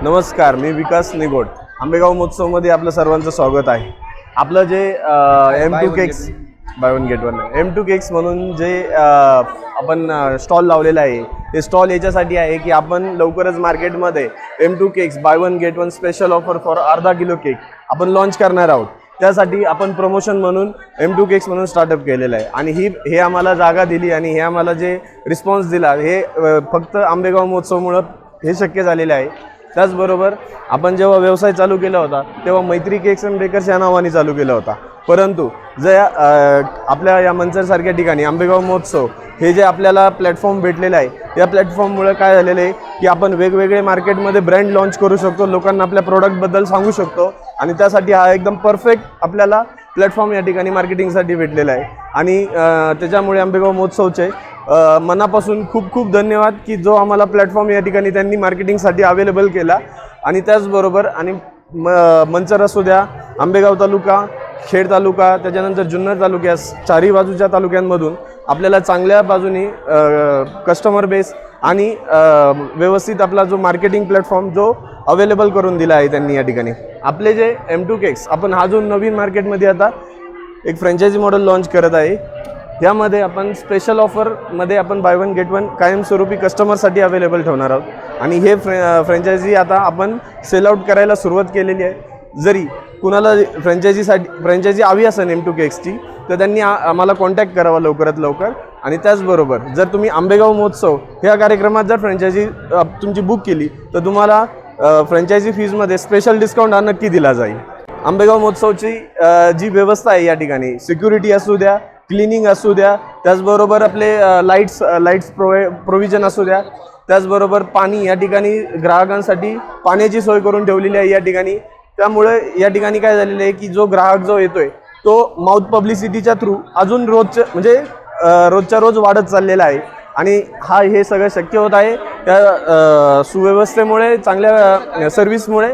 नमस्कार, मी विकास निगोड. आंबेगाव महोत्सवमध्ये आपलं सर्वांचं स्वागत आहे. आपलं जे M2 cakes by one get one M2 cakes म्हणून जे आपण स्टॉल लावलेला आहे, ते स्टॉल याच्यासाठी आहे की आपण लवकरच मार्केटमध्ये M2 cakes by one get one special offer for अर्धा किलो केक आपण लॉन्च करणार आहोत. त्यासाठी आपण प्रमोशन म्हणून M2 केक्स म्हणून स्टार्टअप केलेलं आहे आणि हे आम्हाला जागा दिली आणि हे आम्हाला जे रिस्पॉन्स दिला हे फक्त आंबेगाव महोत्सवमुळं हे शक्य झालेलं आहे. त्याचबरोबर आपण जेव्हा व्यवसाय चालू केला होता तेव्हा मैत्री केक्स अँड बेकर्स या नावाने चालू केला होता, परंतु आपल्या या मंचरसारख्या ठिकाणी आंबेगाव महोत्सव हे जे आपल्याला प्लॅटफॉर्म भेटलेलं आहे, या प्लॅटफॉर्ममुळे काय झालेलं आहे की आपण वेगवेगळे मार्केटमध्ये ब्रँड लॉन्च करू शकतो, लोकांना आपल्या प्रोडक्टबद्दल सांगू शकतो आणि त्यासाठी हा एकदम परफेक्ट आपल्याला प्लॅटफॉर्म या ठिकाणी मार्केटिंगसाठी भेटलेला आहे. आणि त्याच्यामुळे आंबेगाव महोत्सवचे मनापासून खूप खूप धन्यवाद की जो आम्हाला प्लॅटफॉर्म या ठिकाणी त्यांनी मार्केटिंगसाठी अवेलेबल केला. आणि त्याचबरोबर आणि मंचर असू द्या, आंबेगाव तालुका, खेड तालुका, त्याच्यानंतर जुन्नर तालुक्या, चारही बाजूच्या तालुक्यांमधून आपल्याला चांगल्या बाजूनी कस्टमर बेस आणि व्यवस्थित आपला जो मार्केटिंग प्लॅटफॉर्म जो अवेलेबल करून दिला आहे त्यांनी या ठिकाणी. आपले जे M2 केक्स आपण हा जो नवीन मार्केटमध्ये आता एक फ्रँचायझी मॉडेल लॉन्च करत आहे, यामध्ये आपण स्पेशल ऑफरमध्ये आपण बाय वन गेट वन कायमस्वरूपी कस्टमरसाठी अवेलेबल ठेवणार आहोत. आणि हे फ्रँचायझी आता आपण सेल आउट करायला सुरुवात केलेली आहे. जरी कुणाला फ्रँचायझी हवी असेल M2 केक्सची तर त्यांनी आम्हाला कॉन्टॅक्ट करावा लवकरात लवकर. आणि त्याचबरोबर जर तुम्ही आंबेगाव महोत्सव ह्या कार्यक्रमात जर फ्रँचायझी तुमची बुक केली तर तुम्हाला फ्रँचायझी फीजमध्ये स्पेशल डिस्काउंट हा नक्की दिला जाईल. आंबेगाव महोत्सवची जी व्यवस्था आहे या ठिकाणी, सिक्युरिटी असू द्या, क्लिनिंग असू द्या, त्याचबरोबर आपले लाईट्स प्रोव्हिजन असू द्या, त्याचबरोबर पाणी या ठिकाणी ग्राहकांसाठी पाण्याची सोय करून ठेवलेली आहे या ठिकाणी. त्यामुळे या ठिकाणी काय झालेलं आहे की जो ग्राहक जो येतोय तो माउथ पब्लिसिटीच्या थ्रू अजून रोजच्या रोज वाढत चाललेला आहे. आणि हे सगळं शक्य होत आहे त्या सुव्यवस्थेमुळे, चांगल्या सर्व्हिसमुळे.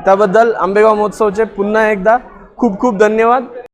त्याबद्दल आंबेगाव महोत्सवचे पुन्हा एकदा खूप खूप धन्यवाद.